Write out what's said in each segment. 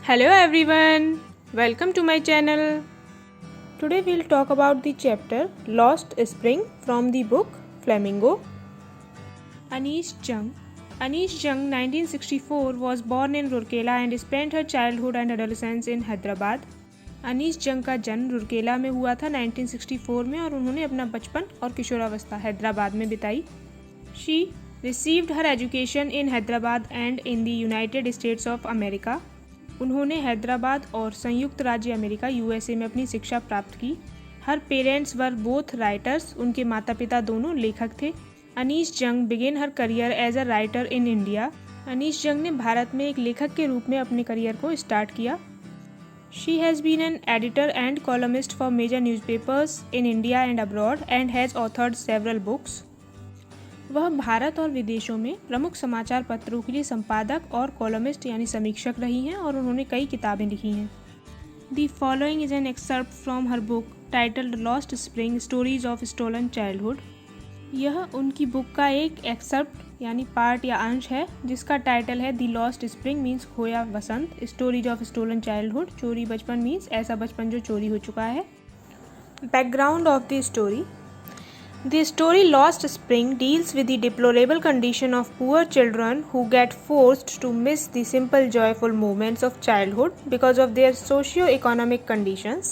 Hello everyone, welcome to my channel. Today we'll talk about the chapter Lost Spring from the book Flamingo. Anish Jung 1964 was born in Rourkela and spent her childhood and adolescence in Hyderabad. Anish जंग का जन्म रुरकेला में हुआ था 1964 में और उन्होंने अपना बचपन और किशोरावस्था हैदराबाद में बिताई. She received her education in Hyderabad and in the United States of America. उन्होंने हैदराबाद और संयुक्त राज्य अमेरिका यूएसए में अपनी शिक्षा प्राप्त की. Her parents were both writers, उनके माता पिता दोनों लेखक थे. Anees Jung began her career as a writer in India. Anees Jung ने भारत में एक लेखक के रूप में अपने करियर को स्टार्ट किया. She has been an editor and columnist for major newspapers in India and abroad and has authored several books. वह भारत और विदेशों में प्रमुख समाचार पत्रों के लिए संपादक और कॉलमिस्ट यानी समीक्षक रही हैं और उन्होंने कई किताबें लिखी हैं. The following is an excerpt from her book titled lost spring stories of stolen childhood. यह उनकी बुक का एक एक्सर्प्ट यानी पार्ट या अंश है जिसका टाइटल है द लॉस्ट स्प्रिंग मीन्स खोया वसंत, स्टोरीज ऑफ स्टोलन चाइल्डहुड चोरी बचपन मीन्स ऐसा बचपन जो चोरी हो चुका है. Background of the story. The story Lost Spring deals with the deplorable condition of poor children who get forced to miss the simple joyful moments of childhood because of their socio-economic conditions.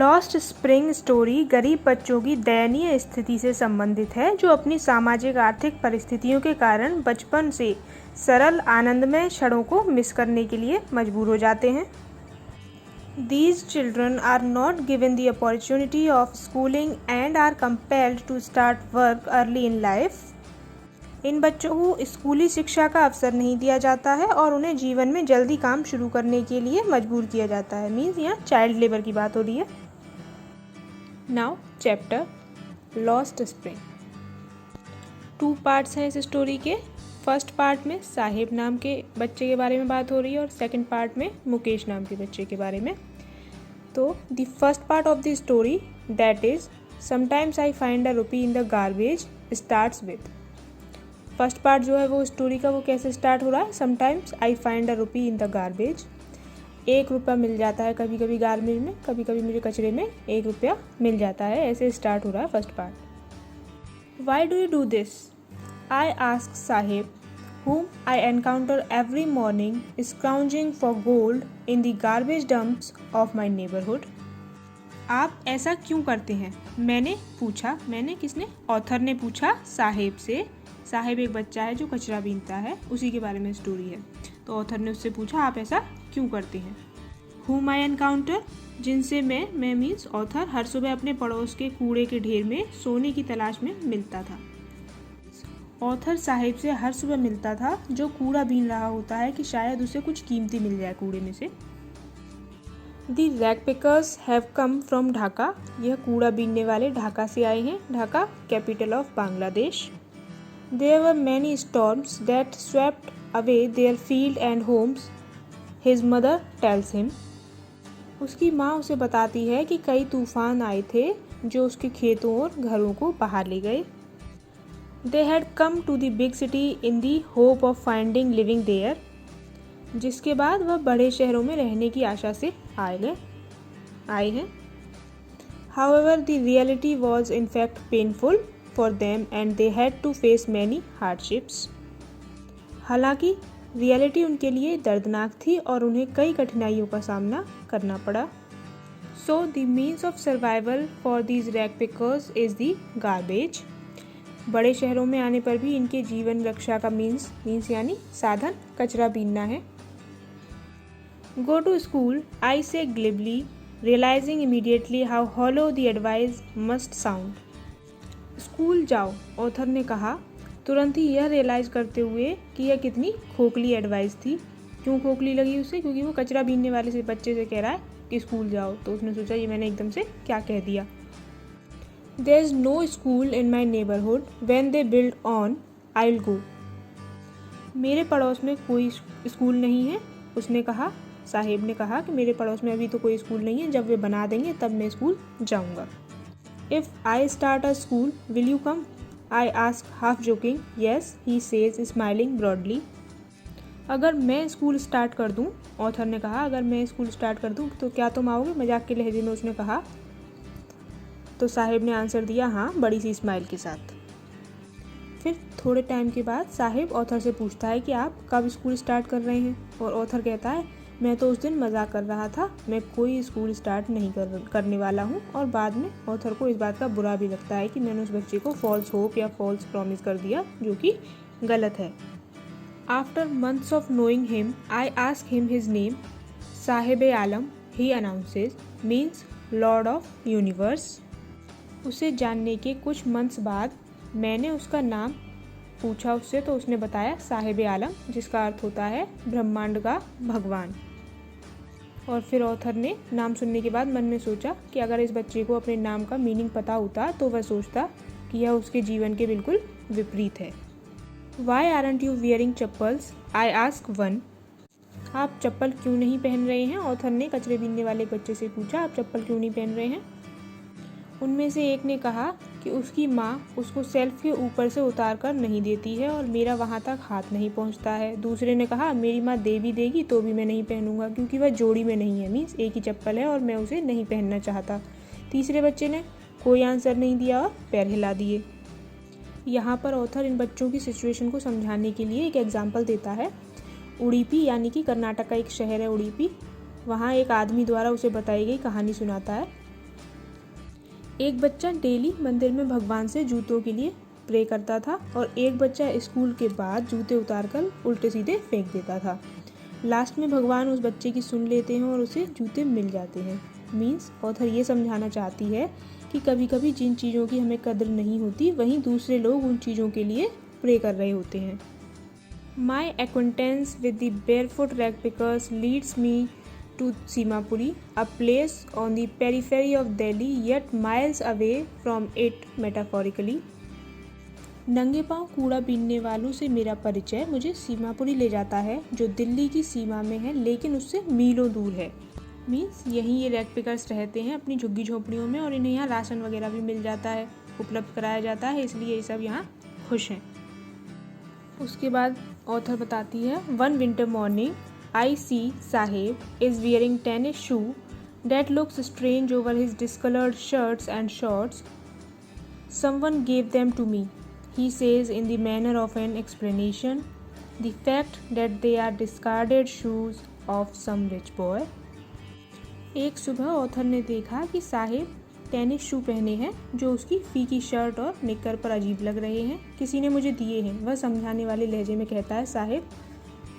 Lost Spring story गरीब बच्चों की दयनीय स्थिति से संबंधित है जो अपनी सामाजिक आर्थिक परिस्थितियों के कारण बचपन से सरल आनंदमय क्षणों को मिस करने के लिए मजबूर हो जाते हैं. These children are not given the opportunity of schooling and are compelled to start work early in life. इन बच्चों को स्कूली शिक्षा का अवसर नहीं दिया जाता है और उन्हें जीवन में जल्दी काम शुरू करने के लिए मजबूर किया जाता है. मीन्स यहाँ चाइल्ड लेबर की बात हो रही है. Now chapter lost spring. 2 parts हैं इस स्टोरी के. फर्स्ट पार्ट में साहिब नाम के बच्चे के बारे में बात हो रही है और सेकंड पार्ट में मुकेश नाम के बच्चे के बारे में. तो the first part of the story that is sometimes I find a rupee in the garbage starts with. First part जो है वो स्टोरी का वो कैसे स्टार्ट हो रहा है. Sometimes I find a rupee in the garbage. 1 रुपया मिल जाता है कभी कभी गार्बेज में, कभी कभी मुझे कचरे में 1 रुपया मिल जाता है. ऐसे स्टार्ट हो रहा है first part. Why do you do this? I ask Sahib, whom I encounter every morning scrounging for gold in the garbage dumps of my neighborhood. आप ऐसा क्यों करते हैं? मैंने पूछा. मैंने किसने? ऑथर ने पूछा साहिब से. साहिब एक बच्चा है जो कचरा बीनता है, उसी के बारे में स्टोरी है. तो ऑथर ने उससे पूछा आप ऐसा क्यों करते हैं. whom I encounter जिनसे मैं मीन्स ऑथर हर सुबह अपने पड़ोस के कूड़े के ढेर में सोने की तलाश में मिलता था. ऑथर साहिब से हर सुबह मिलता था जो कूड़ा बीन रहा होता है कि शायद उसे कुछ कीमती मिल जाए कूड़े में से. The rag pickers have come from Dhaka. यह कूड़ा बीनने वाले ढाका से आए हैं. Dhaka capital of Bangladesh. There were many storms that swept away their field and homes. His mother tells him. उसकी माँ उसे बताती है कि कई तूफान आए थे जो उसके खेतों और घरों को बहा ले गए. They had come to the big city in the hope of finding living there. जिसके बाद वह बड़े शहरों में रहने की आशा से आए हैं. However, the reality was in fact painful for them and they had to face many hardships. हालांकि रियलिटी उनके लिए दर्दनाक थी और उन्हें कई कठिनाइयों का सामना करना पड़ा. So the means of survival for these rag pickers is the garbage. बड़े शहरों में आने पर भी इनके जीवन रक्षा का मीन्स यानी साधन कचरा बीनना है. Go to school I say glibly realising immediately how hollow the advice must sound. School जाओ, ऑथर ने कहा तुरंत ही यह रियलाइज़ करते हुए कि यह कितनी खोखली एडवाइस थी. क्यों खोखली लगी उसे? क्योंकि वो कचरा बीनने वाले से बच्चे से कह रहा है कि स्कूल जाओ. तो उसने सोचा ये मैंने एकदम से क्या कह दिया. There is no school in my neighborhood. When they build on, I'll go. मेरे पड़ोस में कोई स्कूल नहीं है. उसने कहा, साहिब ने कहा कि मेरे पड़ोस में अभी तो कोई स्कूल नहीं है, जब वे बना देंगे तब मैं स्कूल जाऊंगा. If I start a school, will you come? I ask half joking. Yes, he says smiling broadly. अगर मैं स्कूल स्टार्ट कर दूं, ऑथर ने कहा, अगर मैं स्कूल स्टार्ट कर दूं तो क्या तुम आओगे? मजाक के लहजे में उसने कहा। तो साहिब ने आंसर दिया, हाँ, बड़ी सी स्माइल के साथ। फिर थोड़े टाइम के बाद साहिब ऑथर से पूछता है कि आप कब स्कूल स्टार्ट कर रहे हैं? और ऑथर कहता है, मैं तो उस दिन मजाक कर रहा था, मैं कोई स्कूल स्टार्ट नहीं करने वाला हूँ। और बाद में ऑथर को इस बात का बुरा भी लगता है कि मैंने उस बच्चे को फॉल्स होप या फॉल्स प्रॉमिस कर दिया, जो कि गलत है। After months of knowing him I ask him his name. Sahib Alam, he announces, means Lord of universe. उसे जानने के कुछ मंथ्स बाद मैंने उसका नाम पूछा उससे, तो उसने बताया साहिब आलम, जिसका अर्थ होता है ब्रह्मांड का भगवान। और फिर ऑथर ने नाम सुनने के बाद मन में सोचा कि अगर इस बच्चे को अपने नाम का मीनिंग पता होता तो वह सोचता कि यह उसके जीवन के बिल्कुल विपरीत है। Why aren't you wearing chappals? I ask one. आप चप्पल क्यों नहीं पहन रहे हैं? ऑथर ने कचरे बीनने वाले बच्चे से पूछा, आप चप्पल क्यों नहीं पहन रहे हैं? उनमें से एक ने कहा कि उसकी माँ उसको सेल्फ के ऊपर से उतार कर नहीं देती है और मेरा वहाँ तक हाथ नहीं पहुँचता है। दूसरे ने कहा, मेरी माँ दे भी देगी तो भी मैं नहीं पहनूंगा, क्योंकि वह जोड़ी में नहीं है, मीन्स एक ही चप्पल है और मैं उसे नहीं पहनना चाहता। तीसरे बच्चे ने कोई आंसर नहीं दिया और पैर हिला दिए। यहाँ पर ऑथर इन बच्चों की सिचुएशन को समझाने के लिए एक एग्जाम्पल देता है। उडुपी, यानी कि कर्नाटक का एक शहर है उडुपी, वहाँ एक आदमी द्वारा उसे बताई गई कहानी सुनाता है। एक बच्चा डेली मंदिर में भगवान से जूतों के लिए प्रे करता था और एक बच्चा स्कूल के बाद जूते उतारकर उल्टे सीधे फेंक देता था। लास्ट में भगवान उस बच्चे की सुन लेते हैं और उसे जूते मिल जाते हैं। मीन्स ऑथर ये समझाना चाहती है कि कभी कभी जिन चीज़ों की हमें कदर नहीं होती, वहीं दूसरे लोग उन चीज़ों के लिए प्रे कर रहे होते हैं। My acquaintance with the barefoot rag pickers leads me to Simapuri, a place on the periphery of Delhi yet miles away from it metaphorically. नंगे पांव कूड़ा बीनने वालों से मेरा परिचय मुझे सीमापुरी ले जाता है, जो दिल्ली की सीमा में है लेकिन उससे मीलों दूर है। मीन्स यहीं ये रैग पिकर्स रहते हैं अपनी झुग्गी झोंपड़ियों में और इन्हें यहाँ राशन वगैरह भी मिल जाता है, उपलब्ध कराया जाता है, इसलिए ये सब यहाँ खुश हैं। उसके बाद ऑथर बताती है, one winter morning I see Sahib is wearing tennis shoe that looks strange over his discolored shirts and shorts. Someone gave them to me, he says in the manner of an explanation, the fact that they are discarded shoes of some rich boy. एक सुबह author ने देखा कि Sahib tennis शू पहने हैं जो उसकी फीकी शर्ट और निक्कर पर अजीब लग रहे हैं। किसी ने मुझे दिए हैं, वह समझाने वाले लहजे में कहता है साहिब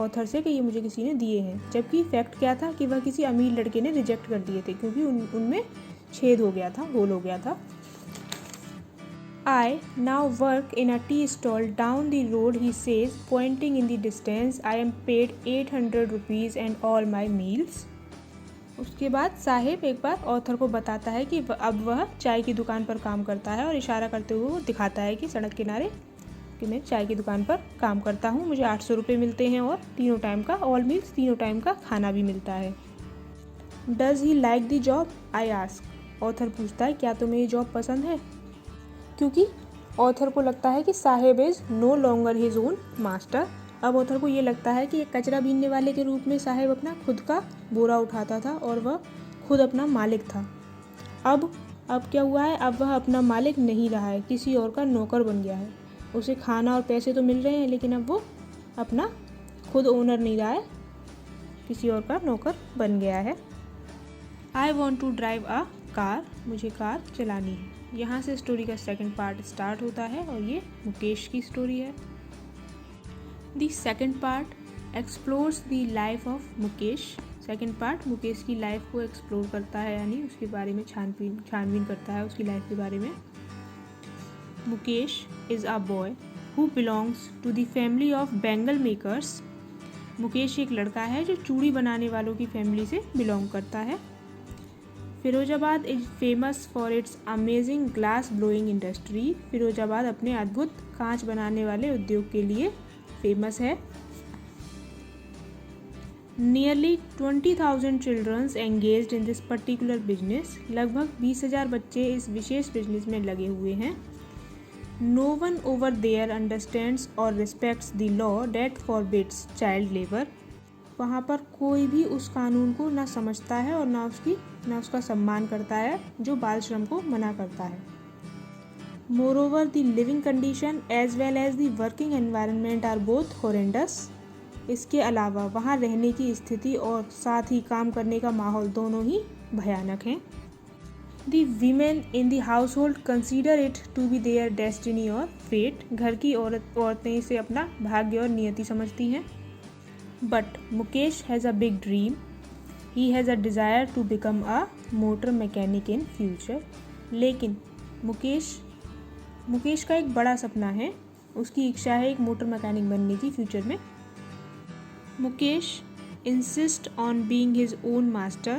ऑथर से कि ये मुझे किसी ने दिए हैं, जबकि फैक्ट क्या था कि वह किसी अमीर लड़के ने रिजेक्ट कर दिए थे क्योंकि उनमें छेद हो गया था, होल हो गया था। I now work in a tea stall down the road, he says, pointing in the distance. I am paid 800 rupees and all my meals. उसके बाद साहिब एक बार ऑथर को बताता है कि अब वह चाय की दुकान पर काम करता है और इशारा करते हुए वो दिखाता है कि सड़क किनारे कि मैं चाय की दुकान पर काम करता हूँ, मुझे 800 रुपये मिलते हैं और तीनों टाइम का ऑल मील्स, तीनों टाइम का खाना भी मिलता है। Does he like the job? I ask. Author पूछता है, क्या तुम्हें ये जॉब पसंद है? क्योंकि ऑथर को लगता है कि sahib is no longer his own master. अब ऑथर को ये लगता है कि एक कचरा बीनने वाले के रूप में साहिब अपना खुद का बोरा उठाता था और वह खुद अपना मालिक था। अब क्या हुआ है? अब वह अपना मालिक नहीं रहा है, किसी और का नौकर बन गया है। उसे खाना और पैसे तो मिल रहे हैं लेकिन अब वो अपना खुद ओनर नहीं रहा है, किसी और का नौकर बन गया है। I want to drive a car, मुझे कार चलानी है। यहाँ से स्टोरी का सेकंड पार्ट स्टार्ट होता है और ये मुकेश की स्टोरी है। The second part explores the life of Mukesh. Second part Mukesh की लाइफ को एक्सप्लोर करता है, यानी उसके बारे में छानबीन करता है उसकी लाइफ के बारे में। Mukesh is a boy who belongs to the family of bangle makers. Mukesh एक लड़का है जो चूड़ी बनाने वालों की फैमिली से बिलोंग करता है। Firozabad is famous for its amazing glass blowing industry. Firozabad अपने अद्भुत कांच बनाने वाले उद्योग के लिए फेमस है। Nearly 20,000 childrens engaged in this particular business. लगभग 20,000 बच्चे इस विशेष बिजनेस में लगे हुए हैं। No one over there understands और respects the law that forbids child labour. वहाँ पर कोई भी उस कानून को ना समझता है और ना उसका सम्मान करता है जो बाल श्रम को मना करता है। Moreover the living condition as well as the working environment are both horrendous. इसके अलावा वहाँ रहने की स्थिति और साथ ही काम करने का माहौल दोनों ही भयानक हैं। The women in the household consider it to be their destiny और फेट। घर की औरतें इसे अपना भाग्य और नियति समझती हैं। But Mukesh has a big dream. He has a desire to become a motor mechanic in future. लेकिन मुकेश का एक बड़ा सपना है। उसकी इच्छा है एक मोटर मैकेनिक बनने की फ्यूचर में। Mukesh insists on being his own master.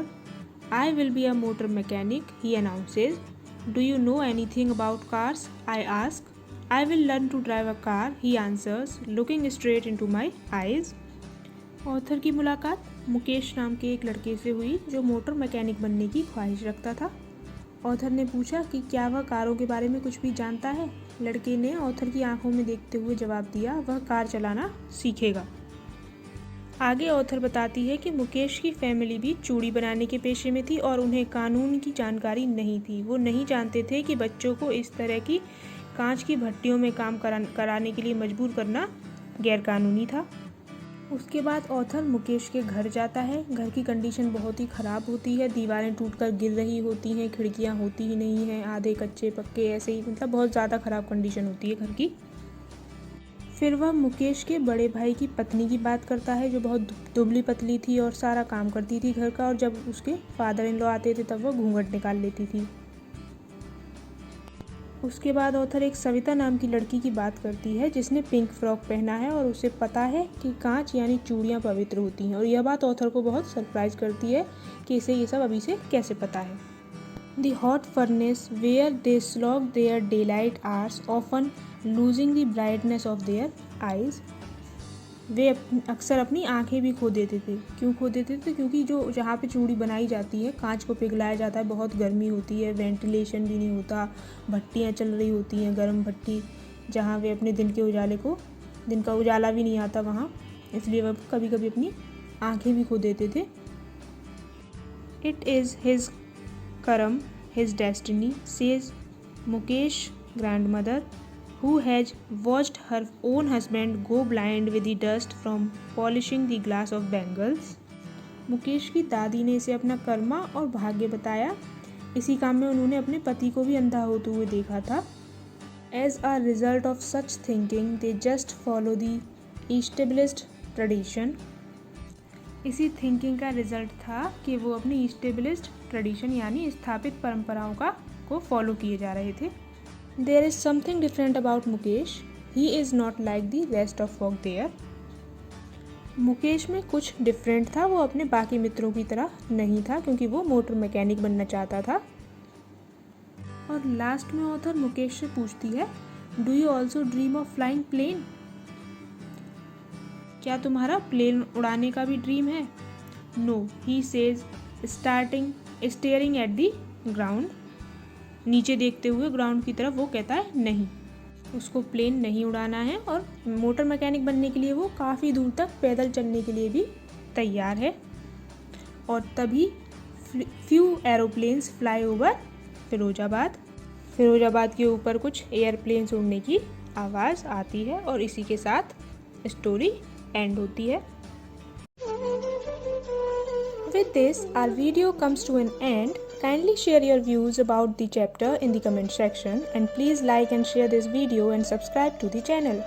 I will be a motor mechanic, he announces. Do you know anything about cars? I ask. I will learn to drive a car, he answers, looking straight into my eyes. Author की मुलाकात मुकेश नाम के एक लड़के से हुई जो motor mechanic बनने की ख्वाहिश रखता था। ऑथर ने पूछा कि क्या वह कारों के बारे में कुछ भी जानता है। लड़के ने ऑथर की आंखों में देखते हुए जवाब दिया, वह कार चलाना सीखेगा। आगे ऑथर बताती है कि मुकेश की फैमिली भी चूड़ी बनाने के पेशे में थी और उन्हें कानून की जानकारी नहीं थी। वो नहीं जानते थे कि बच्चों को इस तरह की कांच की भट्टियों में काम कराने के लिए मजबूर करना गैरकानूनी था। उसके बाद ऑथर मुकेश के घर जाता है। घर की कंडीशन बहुत ही ख़राब होती है। दीवारें टूटकर गिर रही होती हैं, खिड़कियां होती ही नहीं हैं, आधे कच्चे पक्के ऐसे ही, मतलब बहुत ज़्यादा ख़राब कंडीशन होती है घर की। फिर वह मुकेश के बड़े भाई की पत्नी की बात करता है जो बहुत दुबली पतली थी और सारा काम करती थी घर का, और जब उसके फादर इन लॉ आते थे तब वह घूंघट निकाल लेती थी। उसके बाद ऑथर एक सविता नाम की लड़की की बात करती है जिसने पिंक फ्रॉक पहना है और उसे पता है कि कांच यानी चूड़ियाँ पवित्र होती हैं, और यह बात ऑथर को बहुत सरप्राइज करती है कि इसे ये सब अभी से कैसे पता है। The hot furnace where they slog their daylight hours often losing the brightness of their eyes. वे अक्सर अपनी आंखें भी खो देते थे। क्यों खो देते थे? क्योंकि जो जहाँ पे चूड़ी बनाई जाती है कांच को पिघलाया जाता है, बहुत गर्मी होती है, वेंटिलेशन भी नहीं होता, भट्टियाँ चल रही होती हैं, गर्म भट्टी, जहाँ वे अपने दिन का उजाला भी नहीं आता वहाँ, इसलिए वह कभी कभी अपनी आंखें भी खो देते थे। इट इज़ हिज करम, his destiny, says Mukesh grandmother, who has watched her own husband go blind with the dust from polishing the glass of bangles. Mukesh की दादी ने इसे अपना कर्मा और भाग्य बताया। इसी काम में उन्होंने अपने पति को भी अंधा होते हुए देखा था। As a result of such thinking, they just follow the established tradition. इसी थिंकिंग का रिजल्ट था कि वो अपनी established tradition यानी स्थापित परंपराओं को फॉलो किए जा रहे थे। There is something different about Mukesh. He is not like the rest of folk there. Mukesh में कुछ डिफरेंट था, वो अपने बाकी मित्रों की तरह नहीं था क्योंकि वो मोटर मैकेनिक बनना चाहता था। और लास्ट में ऑथर मुकेश से पूछती है, do you also dream of flying plane? क्या तुम्हारा प्लेन उड़ाने का भी ड्रीम है? No, he says staring at the ground. नीचे देखते हुए ग्राउंड की तरफ वो कहता है नहीं, उसको प्लेन नहीं उड़ाना है, और मोटर मैकेनिक बनने के लिए वो काफ़ी दूर तक पैदल चलने के लिए भी तैयार है। और तभी few aeroplanes fly over Firozabad के ऊपर कुछ एयरप्लेन्स उड़ने की आवाज़ आती है और इसी के साथ स्टोरी एंड होती है। With this, our video comes to an end. Kindly share your views about the chapter in the comment section, and please like and share this video and subscribe to the channel.